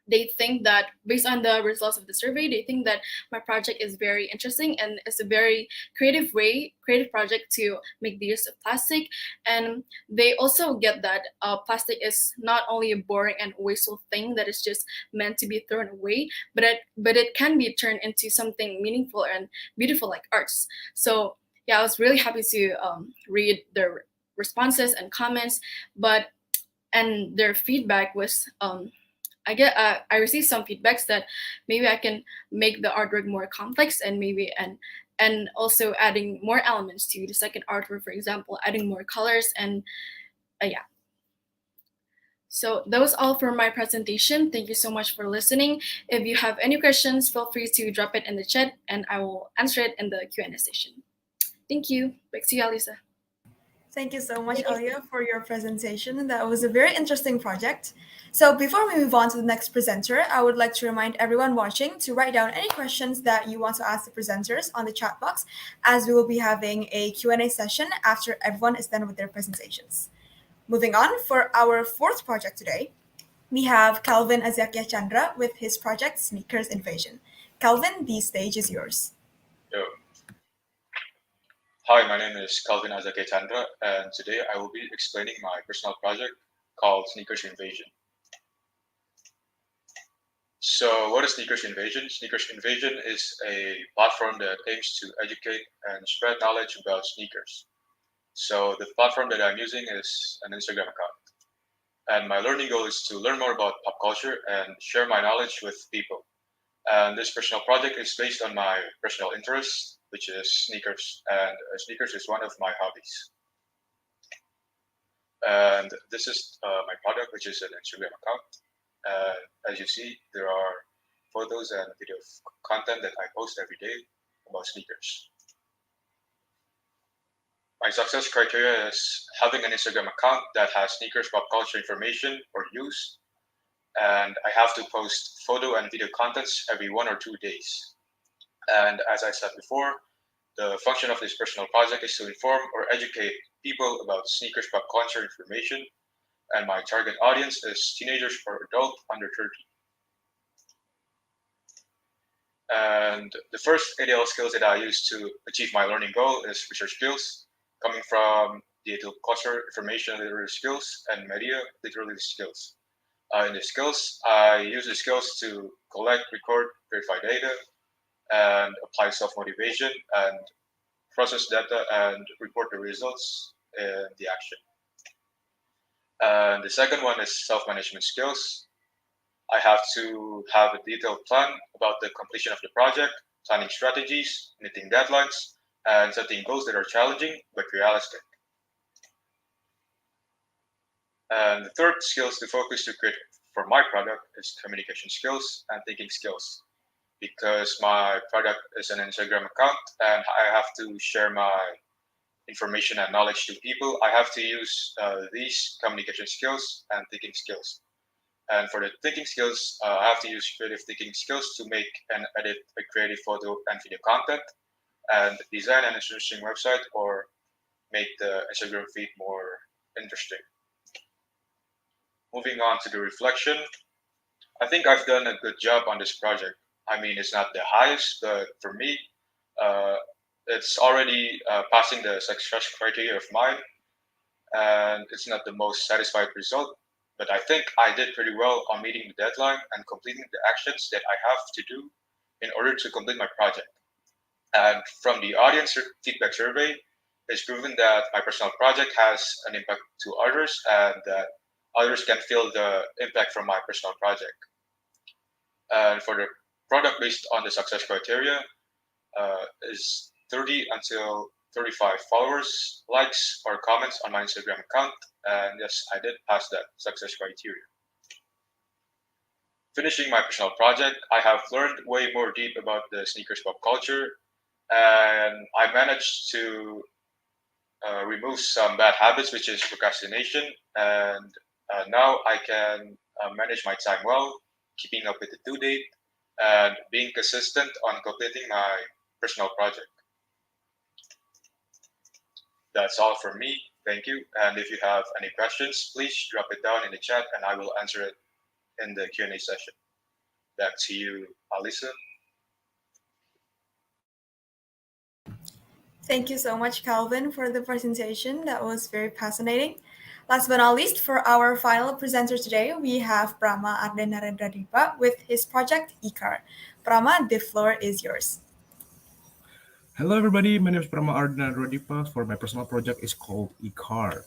they think that based on the results of the survey, they think that my project is very interesting and it's a very creative project to make the use of plastic. And they also get that plastic is not only a boring and wasteful thing that is just meant to be thrown away, but it can be turned into something meaningful and beautiful like arts. So yeah, I was really happy to read their responses and comments, and their feedback was I received some feedbacks that maybe I can make the artwork more complex and also adding more elements to the second artwork, for example, adding more colors and yeah. So that was all for my presentation. Thank you so much for listening. If you have any questions, feel free to drop it in the chat and I will answer it in the Q&A session. Thank you. Back to you, Alisa. Thank you so much, Alia, for your presentation. That was a very interesting project. So before we move on to the next presenter, I would like to remind everyone watching to write down any questions that you want to ask the presenters on the chat box, as we will be having a Q&A session after everyone is done with their presentations. Moving on, for our fourth project today, we have Calvin Azakia Chandra with his project Sneakers Invasion. Calvin, the stage is yours. Yo. Hi, my name is Calvin Azake Chandra, and today I will be explaining my personal project called Sneakers Invasion. So what is Sneakers Invasion? Sneakers Invasion is a platform that aims to educate and spread knowledge about sneakers. So the platform that I'm using is an Instagram account. And my learning goal is to learn more about pop culture and share my knowledge with people. And this personal project is based on my personal interests, which is sneakers, and sneakers is one of my hobbies. And this is my product, which is an Instagram account. As you see, there are photos and video content that I post every day about sneakers. My success criteria is having an Instagram account that has sneakers pop culture information or use, and I have to post photo and video contents every 1 or 2 days. And as I said before, the function of this personal project is to inform or educate people about sneakers pop culture information, and my target audience is teenagers or adults under 30. And the first ADL skills that I use to achieve my learning goal is research skills, coming from digital culture, information literary skills, and media literary skills. In the skills, I use the skills to collect, record, verify data, and apply self-motivation and process data and report the results in the action. And the second one is self-management skills. I have to have a detailed plan about the completion of the project, planning strategies, meeting deadlines, and setting goals that are challenging but realistic. And the third skills to focus to create for my product is communication skills and thinking skills. Because my product is an Instagram account and I have to share my information and knowledge to people, I have to use these communication skills and thinking skills. And for the thinking skills, I have to use creative thinking skills to make and edit a creative photo and video content, and design an interesting website or make the Instagram feed more interesting. moving on to the reflection, I think I've done a good job on this project. I mean, it's not the highest, but for me, uh, it's already passing the success criteria of mine, and it's not the most satisfied result. But I think I did pretty well on meeting the deadline and completing the actions that I have to do in order to complete my project. And from the audience feedback survey, it's proven that my personal project has an impact to others and that others can feel the impact from my personal project. And for the product based on the success criteria, is 30 until 35 followers, likes, or comments on my Instagram account. And yes, I did pass that success criteria. Finishing my personal project, I have learned way more deep about the sneakers pop culture, and I managed to remove some bad habits, which is procrastination. And now I can manage my time well, keeping up with the due date, and being consistent on completing my personal project. That's all from me. Thank you. And if you have any questions, please drop it down in the chat and I will answer it in the Q&A session. Back to you, Alisa. Thank you so much, Calvin, for the presentation. That was very fascinating. Last but not least, for our final presenter today, we have Prama Ardenarendra with his project ICAR. Prama, the floor is yours. Hello everybody, my name is Prama Ardna Rodipa. For my personal project is called eCar.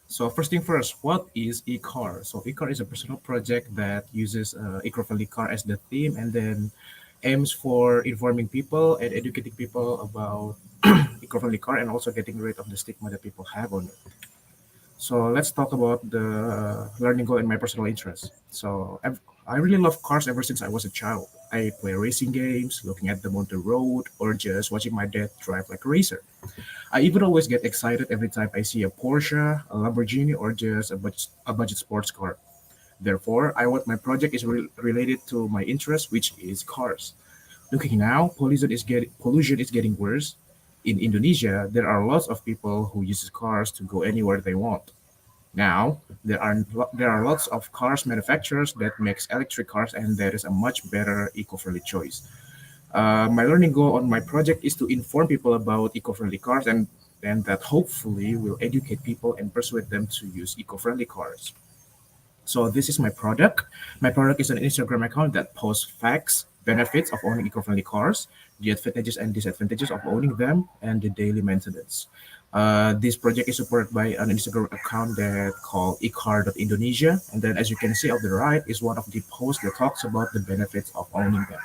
So first thing first, what is eCar? So eCar is a personal project that uses eco-friendly car as the theme and then aims for informing people and educating people about eco-friendly car and also getting rid of the stigma that people have on it. So let's talk about the learning goal and my personal interest. So I really love cars ever since I was a child. I play racing games, looking at them on the road, or just watching my dad drive like a racer. I even always get excited every time I see a Porsche, a Lamborghini, or just a budget sports car. Therefore, I want my project is related to my interest, which is cars. Looking now, pollution is getting worse. In Indonesia, there are lots of people who use cars to go anywhere they want. Now, there are lots of cars manufacturers that makes electric cars, and there is a much better eco-friendly choice. My learning goal on my project is to inform people about eco-friendly cars and that hopefully will educate people and persuade them to use eco-friendly cars. So this is my product. My product is an Instagram account that posts facts, benefits of owning eco-friendly cars, the advantages and disadvantages of owning them, and the daily maintenance. This project is supported by an Instagram account that called ecar.indonesia. And then as you can see on the right is one of the posts that talks about the benefits of owning them.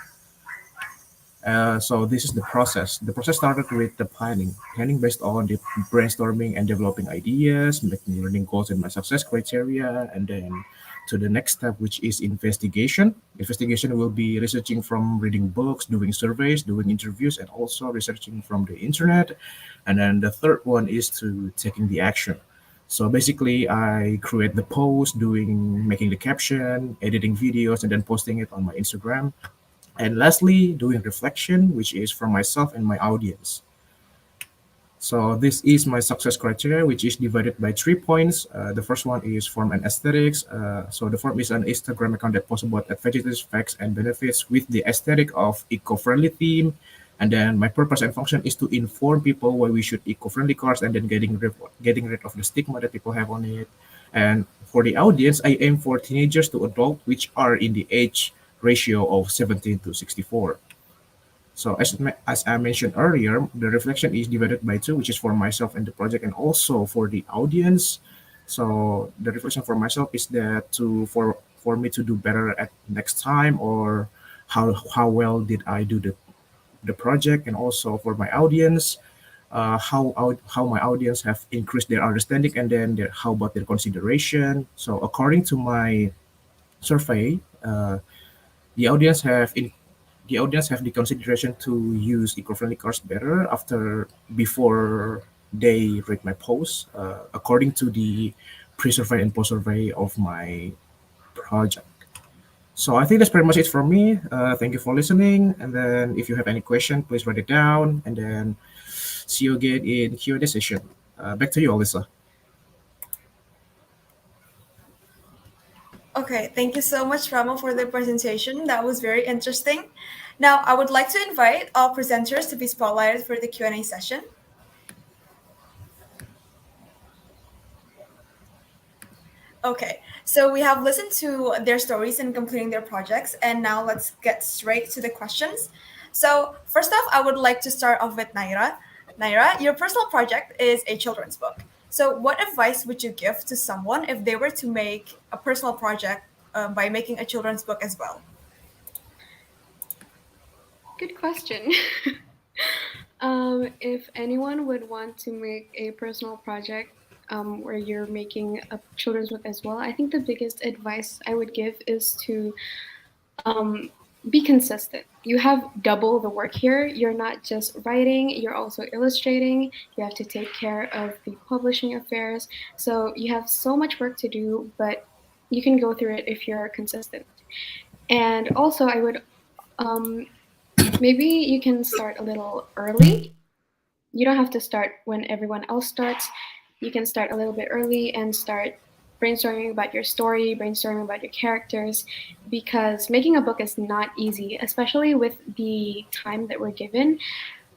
So this is the process. The process started with the planning based on the brainstorming and developing ideas, making learning goals and my success criteria, and then to the next step, which is investigation. Investigation will be researching from reading books, doing surveys, doing interviews, and also researching from the internet. And then the third one is to taking the action. So basically, I create the post, making the caption, editing videos, and then posting it on my Instagram. And lastly, doing reflection, which is for myself and my audience. So this is my success criteria, which is divided by 3 points. The first one is form and aesthetics. So the form is an Instagram account that posts about advantages, facts, and benefits with the aesthetic of eco-friendly theme. And then my purpose and function is to inform people why we should eco-friendly cars and then getting rid of the stigma that people have on it. And for the audience, I aim for teenagers to adult, which are in the age ratio of 17 to 64. So as I mentioned earlier, the reflection is divided by 2, which is for myself and the project and also for the audience. So the reflection for myself is that for me to do better at next time, or how well did I do the project, and also for my audience, how my audience have increased their understanding, and then how about their consideration. So according to my survey, the audience have the consideration to use eco-friendly cars better before they read my post, according to the pre-survey and post-survey of my project. So I think that's pretty much it from me. Thank you for listening. And then if you have any question, please write it down. And then see you again in Q&A session. Back to you, Alyssa. Okay, thank you so much, Rama, for the presentation. That was very interesting. Now, I would like to invite all presenters to be spotlighted for the Q&A session. Okay, so we have listened to their stories in completing their projects, and now let's get straight to the questions. So, first off, I would like to start off with Naira. Naira, your personal project is a children's book. So, what advice would you give to someone if they were to make a personal project by making a children's book as well? Good question. If anyone would want to make a personal project where you're making a children's book as well, I think the biggest advice I would give is to be consistent. You have double the work here. You're not just writing, you're also illustrating. You have to take care of the publishing affairs. So you have so much work to do, but you can go through it if you're consistent. And also, I would maybe you can start a little early. You don't have to start when everyone else starts. You can start a little bit early and start brainstorming about your story, brainstorming about your characters, because making a book is not easy, especially with the time that we're given.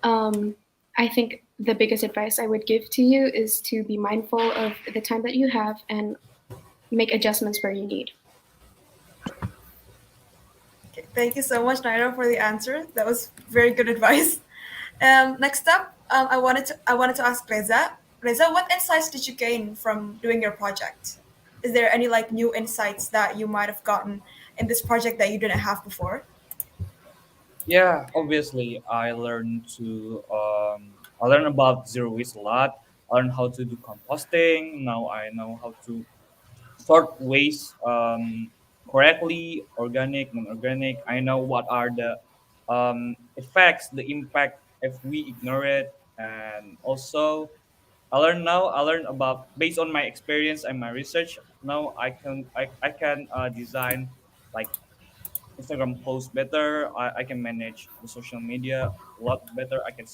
I think the biggest advice I would give to you is to be mindful of the time that you have and make adjustments where you need. Okay, thank you so much, Naira, for the answer. That was very good advice. Next up, I wanted to ask Reza. Reza, what insights did you gain from doing your project? Is there any like new insights that you might have gotten in this project that you didn't have before? Yeah, obviously, I learned about zero waste a lot. I learned how to do composting. Now I know how to sort waste correctly, organic, non-organic. I know what are the effects, the impact if we ignore it, and also I learn about based on my experience and my research. Now I can design like Instagram posts better. I can manage the social media a lot better. I can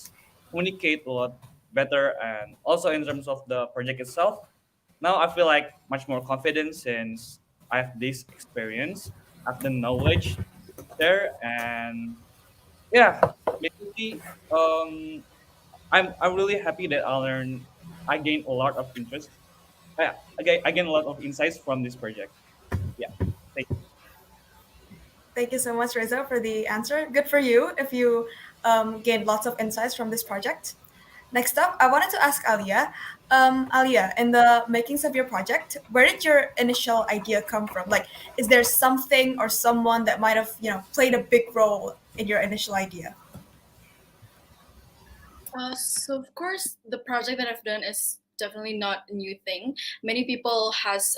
communicate a lot better, and also in terms of the project itself, now I feel like much more confident since I have this experience, I have the knowledge there, and yeah, basically, I'm really happy that I gained a lot of interest. Yeah, I gained a lot of insights from this project. Yeah, thank you. Thank you so much, Reza, for the answer. Good for you if you gained lots of insights from this project. Next up, I wanted to ask Alia. Alia, in the makings of your project, where did your initial idea come from? Like, is there something or someone that might have, played a big role in your initial idea? So of course, the project that I've done is definitely not a new thing. Many people has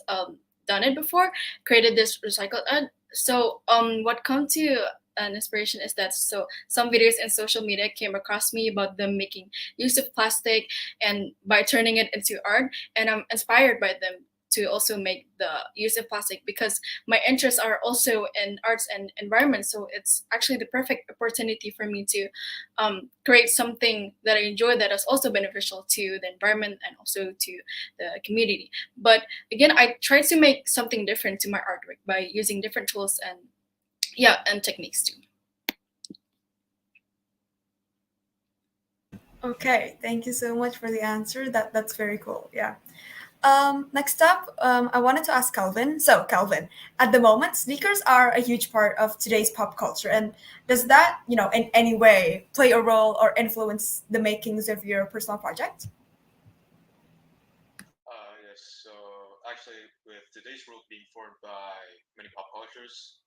done it before, created this recycled art. So what come to an inspiration is that some videos in social media came across me about them making use of plastic and by turning it into art, and I'm inspired by them to also make the use of plastic because my interests are also in arts and environment. So it's actually the perfect opportunity for me to create something that I enjoy that is also beneficial to the environment and also to the community. But again, I try to make something different to my artwork by using different tools and and techniques too. Okay, thank you so much for the answer. That's very cool. Yeah. Next up, I wanted to ask Calvin. So, Calvin, at the moment, sneakers are a huge part of today's pop culture, and does that, in any way, play a role or influence the makings of your personal project? Yes, so actually, with today's world being formed by many pop cultures,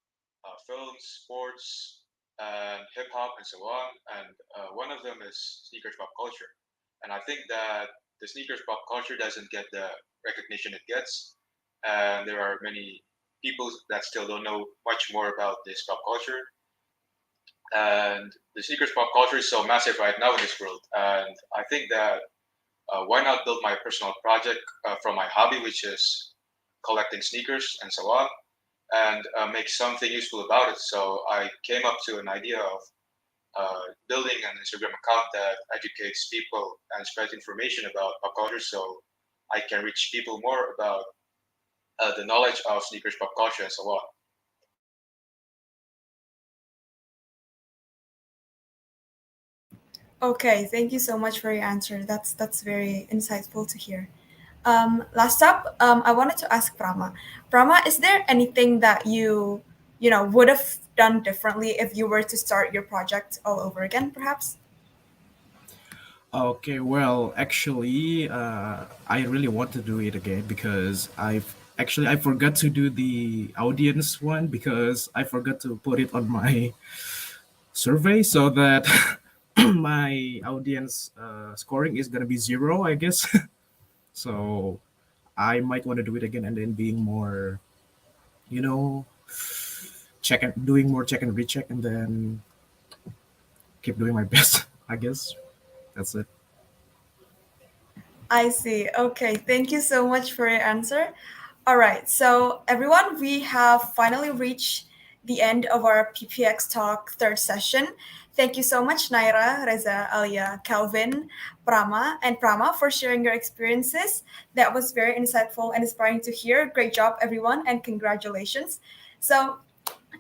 films, sports, and hip hop, and so on, and one of them is sneakers pop culture. And I think that the sneakers pop culture doesn't get the recognition it gets, and there are many people that still don't know much more about this pop culture. And the sneakers pop culture is so massive right now in this world, and I think that why not build my personal project from my hobby, which is collecting sneakers and so on, and make something useful about it. So I came up to an idea of building an Instagram account that educates people and spreads information about pop culture, so I can reach people more about the knowledge of sneakers pop culture and so on. Okay, thank you so much for your answer. That's very insightful to hear. Last up, I wanted to ask Prama. Prama, is there anything that you would have done differently if you were to start your project all over again, perhaps? Okay, well, actually, I really want to do it again because I forgot to do the audience one because I forgot to put it on my survey so that my audience scoring is gonna be 0, I guess. So I might want to do it again and then being more, you know, doing more check and recheck and then keep doing my best. I guess that's it. I see. Okay, thank you so much for your answer. All right, so everyone, we have finally reached the end of our PPX Talk third session. Thank you so much, Naira, Reza, Alia, Calvin, Prama, for sharing your experiences. That was very insightful and inspiring to hear. Great job, everyone, and congratulations. So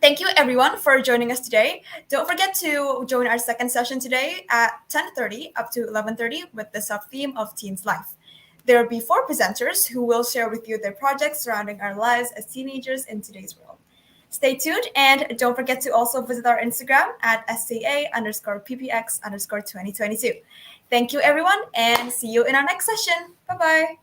thank you everyone for joining us today. Don't forget to join our second session today at 10:30 up to 11:30 with the sub-theme of Teens Life. There will be 4 presenters who will share with you their projects surrounding our lives as teenagers in today's world. Stay tuned and don't forget to also visit our Instagram at SCA_PPX_2022. Thank you everyone and see you in our next session. Bye-bye.